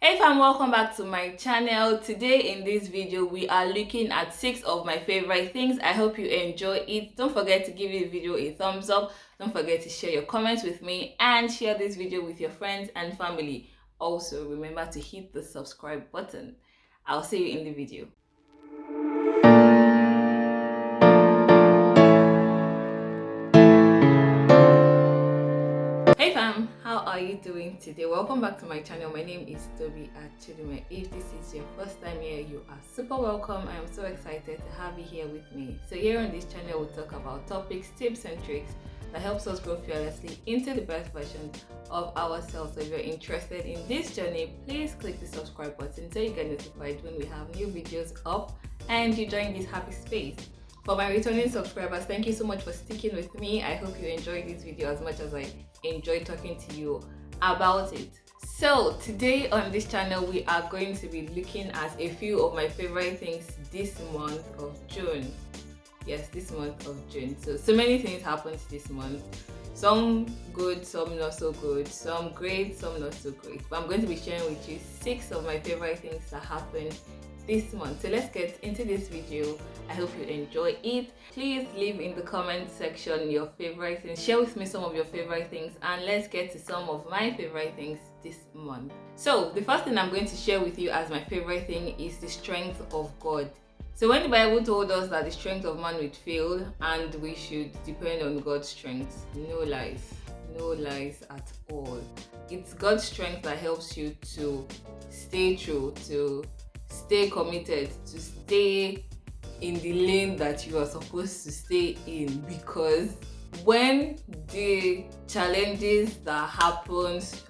Hey fam, welcome back to my channel. Today in this video we are looking at 6 of my favorite things. I hope you enjoy it. Don't forget to give this video a thumbs up. Don't forget to share your comments with me and share this video with your friends and family. Also remember to hit the subscribe button. I'll see you in the video. Hey fam, how are you doing today? Welcome back to my channel. My name is Tobi Achudume. If this is your first time here, you are super welcome. I am so excited to have you here with me. So here on this channel we'll talk about topics, tips and tricks that helps us grow fearlessly into the best version of ourselves. So if you're interested in this journey, please click the subscribe button so you get notified when we have new videos up and you join this happy space. For my returning subscribers, thank you so much for sticking with me. I hope you enjoyed this video as much as I enjoyed talking to you about it. So today on this channel we are going to be looking at a few of my favorite things this month of June. Yes, this month of June. So many things happened this month. Some good, some not so good, some great, some not so great. But I'm going to be sharing with you 6 of my favorite things that happened this month. So let's get into this video. I hope you enjoy it. Please leave in the comment section your favorite things. Share with me some of your favorite things and let's get to some of my favorite things this month. So the first thing I'm going to share with you as my favorite thing is the strength of God. So when the Bible told us that the strength of man would fail and we should depend on God's strength, no lies at all. It's God's strength that helps you to stay true, to stay committed, to stay in the lane that you are supposed to stay in, because when the challenges that happens,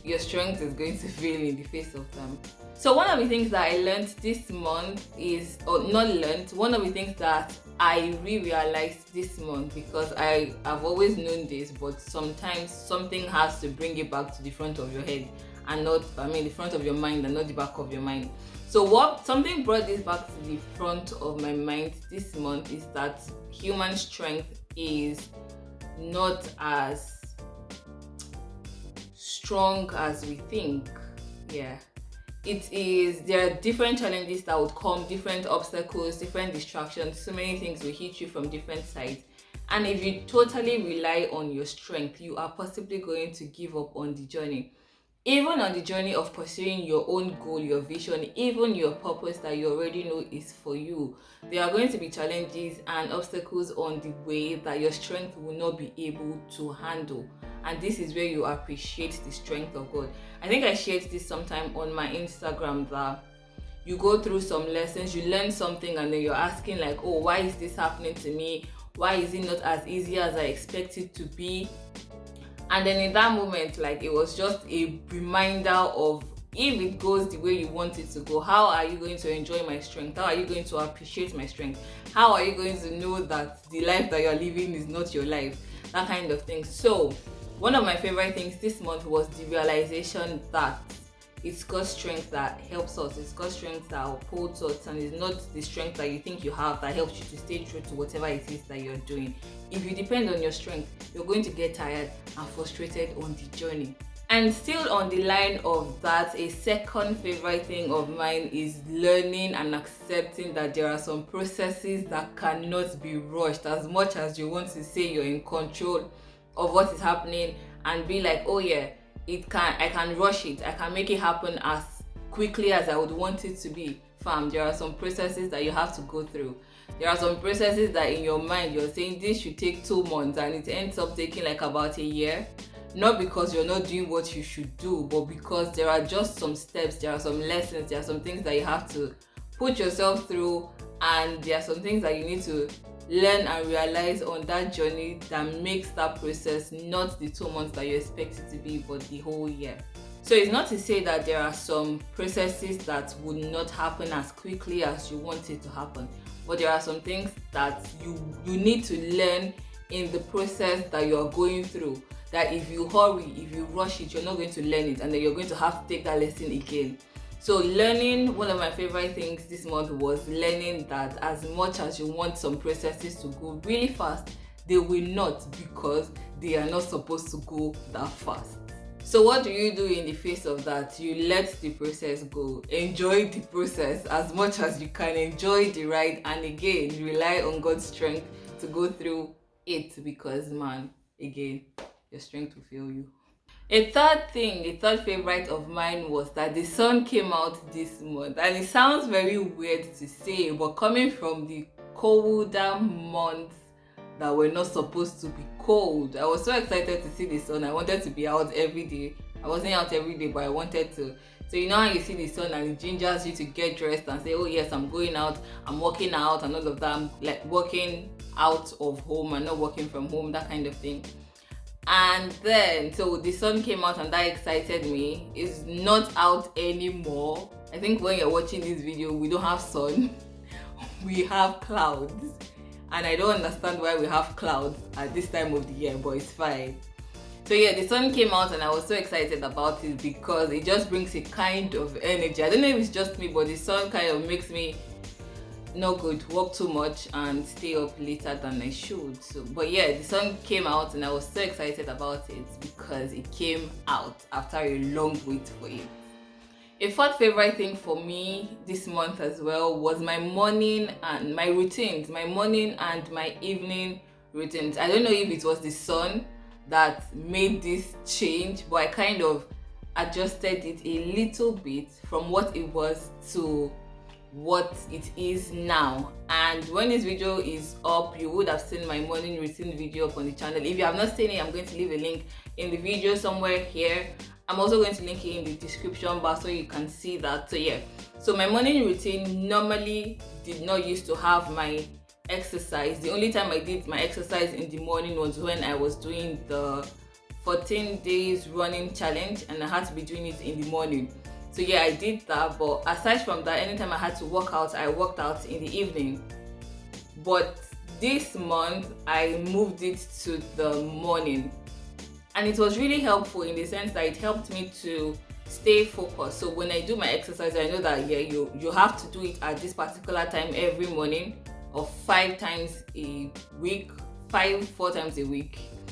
your strength is going to fail in the face of them. So one of the things that I learned this month is, one of the things that I realized this month, because I've always known this, but sometimes something has to bring it back to the front of your head and not, the front of your mind and not the back of your mind. So something brought this back to the front of my mind this month is that human strength is not as strong as we think. Yeah. It is, there are different challenges that would come, different obstacles, different distractions, so many things will hit you from different sides. And if you totally rely on your strength, you are possibly going to give up on the journey. Even on the journey of pursuing your own goal, your vision, even your purpose that you already know is for you, there are going to be challenges and obstacles on the way that your strength will not be able to handle. And this is where you appreciate the strength of God. I think I shared this sometime on my Instagram, that you go through some lessons, you learn something, and then you're asking like, oh, why is this happening to me? Why is it not as easy as I expected it to be? And then in that moment, like, it was just a reminder of, if it goes the way you want it to go, how are you going to enjoy my strength? How are you going to appreciate my strength? How are you going to know that the life that you're living is not your life? That kind of thing. So one of my favorite things this month was the realization that it's God's strength that helps us. It's God's strength that upholds us, and it's not the strength that you think you have that helps you to stay true to whatever it is that you're doing. If you depend on your strength, you're going to get tired and frustrated on the journey. And still on the line of that, a second favorite thing of mine is learning and accepting that there are some processes that cannot be rushed. As much as you want to say you're in control of what is happening and be like, oh yeah, I can rush it, I can make it happen as quickly as I would want it to be. Fam, there are some processes that you have to go through. There are some processes that in your mind you're saying this should take 2 months and it ends up taking like about a year. Not because you're not doing what you should do, but because there are just some steps, there are some lessons, there are some things that you have to put yourself through, and there are some things that you need to learn and realize on that journey that makes that process not the 2 months that you expect it to be, but the whole year. So it's not to say that there are some processes that would not happen as quickly as you want it to happen, but there are some things that you need to learn in the process that you're going through, that if you hurry, if you rush it, you're not going to learn it, and then you're going to have to take that lesson again. So learning, one of my favorite things this month was learning that as much as you want some processes to go really fast, they will not, because they are not supposed to go that fast. So what do you do in the face of that? You let the process go. Enjoy the process as much as you can. Enjoy the ride, and again, rely on God's strength to go through it, because man, again, your strength will fail you. A third favorite of mine was that the sun came out this month, and it sounds very weird to say, but coming from the colder months that were not supposed to be cold, I was so excited to see the sun. I wanted to be out every day. I wasn't out every day, but I wanted to. So you know how you see the sun and it gingers you to get dressed and say, oh yes, I'm going out, I'm working out and all of that. I'm like working out of home and not working from home, that kind of thing. And then, so the sun came out and that excited me. It's not out anymore. I think when you're watching this video, we don't have sun. We have clouds. And I don't understand why we have clouds at this time of the year, but it's fine. So yeah, the sun came out and I was so excited about it because it just brings a kind of energy. I don't know if it's just me, but the sun kind of makes me not good, work too much and stay up later than I should. So, but yeah, the sun came out and I was so excited about it because it came out after a long wait for it. A fourth favorite thing for me this month as well was my morning and my routines, my morning and my evening routines. I don't know if it was the sun that made this change, but I kind of adjusted it a little bit from what it was to what it is now. And when this video is up, you would have seen my morning routine video up on the channel. If you have not seen it, I'm going to leave a link in the video somewhere here. I'm also going to link it in the description bar so you can see that. So yeah, so my morning routine normally did not used to have my exercise. The only time I did my exercise in the morning was when I was doing the 14 days running challenge and I had to be doing it in the morning. So yeah, I did that, but aside from that, anytime I had to work out, I worked out in the evening. But this month I moved it to the morning. And it was really helpful in the sense that it helped me to stay focused. So when I do my exercise, I know that yeah, you have to do it at this particular time every morning, or 4 times a week.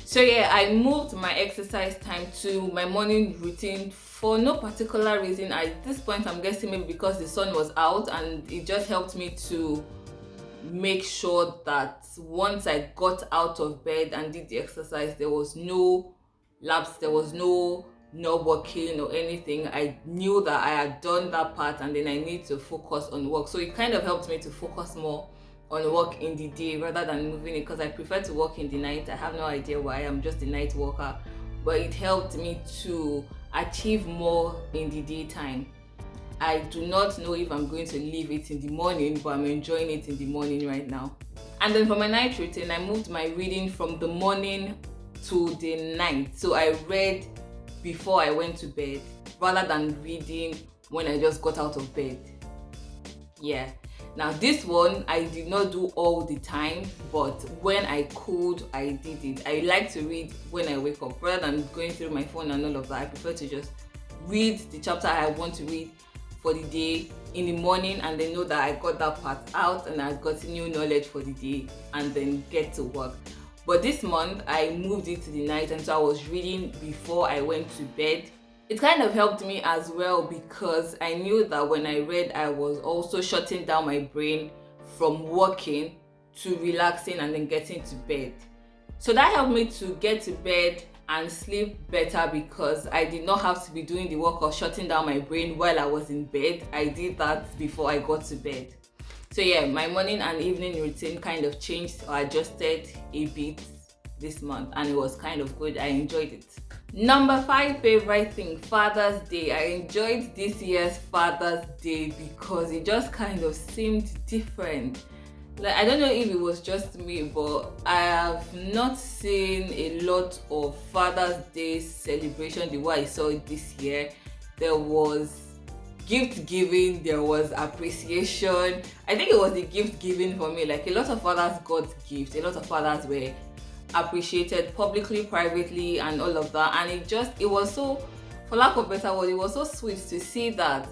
So yeah, I moved my exercise time to my morning routine for no particular reason. At this point, I'm guessing maybe because the sun was out, and it just helped me to make sure that once I got out of bed and did the exercise, there was no lapse, there was no working or anything. I knew that I had done that part and then I need to focus on work. So it kind of helped me to focus more on work in the day rather than moving it, because I prefer to work in the night. I have no idea why, I'm just a night worker, but it helped me to achieve more in the daytime. I do not know if I'm going to leave it in the morning, but I'm enjoying it in the morning right now. And then for my night routine, I moved my reading from the morning to the night. So I read before I went to bed rather than reading when I just got out of bed. Yeah. Now this one I did not do all the time, but when I could, I did it. I like to read when I wake up rather than going through my phone and all of that. I prefer to just read the chapter I want to read for the day in the morning and then know that I got that part out and I got new knowledge for the day and then get to work. But this month I moved it to the night, and so I was reading before I went to bed. It kind of helped me as well because I knew that when I read, I was also shutting down my brain from working to relaxing and then getting to bed. So that helped me to get to bed and sleep better because I did not have to be doing the work of shutting down my brain while I was in bed. I did that before I got to bed. So yeah, my morning and evening routine kind of changed or adjusted a bit this month, and it was kind of good. I enjoyed it. Number 5 favorite thing, Father's Day. I enjoyed this year's Father's Day because it just kind of seemed different. Like, I don't know if it was just me, but I have not seen a lot of Father's Day celebration the way I saw it this year. There was gift giving, there was appreciation. I think it was the gift giving for me. Like, a lot of fathers got gifts, a lot of fathers were appreciated publicly, privately, and all of that. And it was so, for lack of better word, it was so sweet to see that.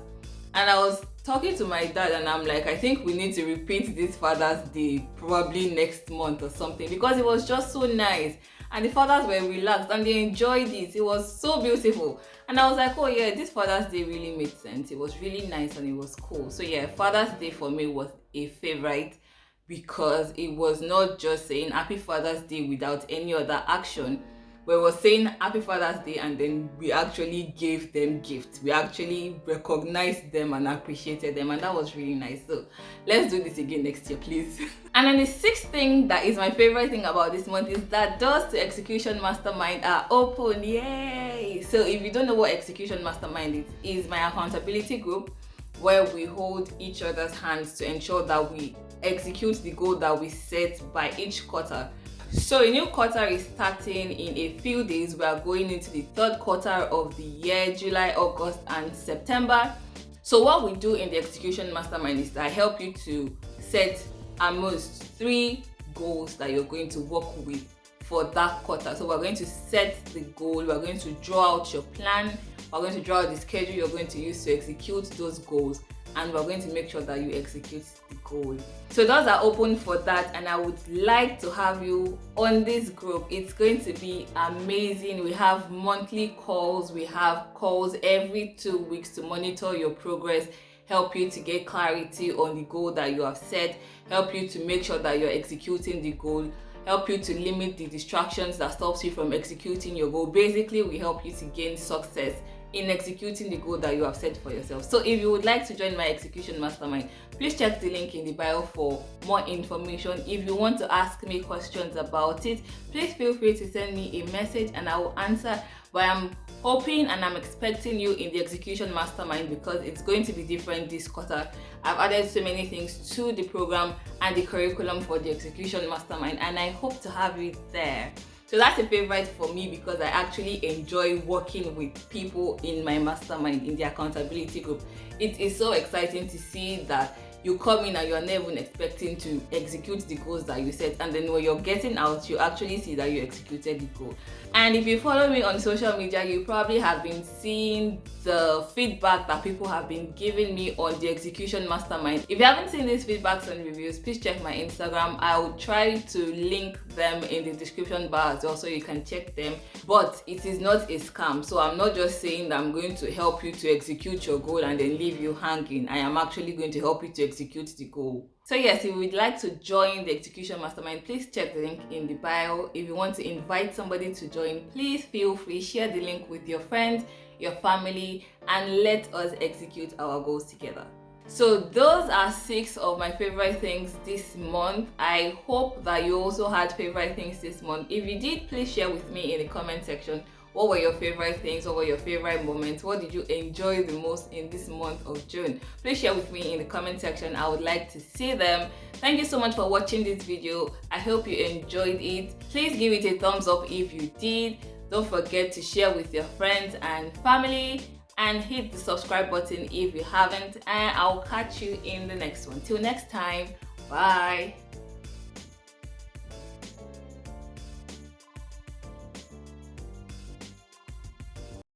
And I was talking to my dad and I'm like, I think we need to repeat this Father's Day probably next month or something, because it was just so nice. and the fathers were relaxed and they enjoyed it. It was so beautiful. And I was like, oh yeah, this Father's Day really made sense. It was really nice and it was cool. So yeah, Father's Day for me was a favorite because it was not just saying Happy Father's Day without any other action. We were saying Happy Father's Day and then we actually gave them gifts. We actually recognized them and appreciated them, and that was really nice. So let's do this again next year, please. And then the sixth thing that is my favorite thing about this month is that doors to Execution Mastermind are open. Yay! So if you don't know what Execution Mastermind is my accountability group where we hold each other's hands to ensure that we execute the goal that we set by each quarter. So a new quarter is starting in a few days. We are going into the third quarter of the year, July, August, and September. So what we do in the Execution Mastermind is that I help you to set at most 3 goals that you're going to work with for that quarter. So we're going to set the goal, we're going to draw out your plan, we're going to draw out the schedule you're going to use to execute those goals, and we're going to make sure that you execute the goal. So doors are open for that, and I would like to have you on this group. It's going to be amazing. We have monthly calls, we have calls every 2 weeks to monitor your progress, help you to get clarity on the goal that you have set, help you to make sure that you're executing the goal, help you to limit the distractions that stops you from executing your goal. Basically, we help you to gain success in executing the goal that you have set for yourself. So if you would like to join my Execution Mastermind, please check the link in the bio for more information. If you want to ask me questions about it, please feel free to send me a message and I will answer. But I'm hoping and I'm expecting you in the Execution Mastermind because it's going to be different this quarter. I've added so many things to the program and the curriculum for the Execution Mastermind, and I hope to have you there. So that's a favorite for me because I actually enjoy working with people in my mastermind, in the accountability group. It is so exciting to see that you come in and you're not even expecting to execute the goals that you set, and then when you're getting out, you actually see that you executed the goal. And if you follow me on social media, you probably have been seeing the feedback that people have been giving me on the Execution Mastermind. If you haven't seen these feedbacks and reviews, please check my Instagram. I will try to link them in the description bar as well so you can check them. But it is not a scam, so I'm not just saying that I'm going to help you to execute your goal and then leave you hanging. I am actually going to help you to execute the goal. So yes, if you would like to join the Execution Mastermind, please check the link in the bio. If you want to invite somebody to join, please feel free, share the link with your friends, your family, and let us execute our goals together. So those are 6 of my favorite things this month. I hope that you also had favorite things this month. If you did, please share with me in the comment section. What were your favorite things? What were your favorite moments? What did you enjoy the most in this month of June? Please share with me in the comment section. I would like to see them. Thank you so much for watching this video. I hope you enjoyed it. Please give it a thumbs up if you did. Don't forget to share with your friends and family, and hit the subscribe button if you haven't, and I'll catch you in the next one. Till next time, bye.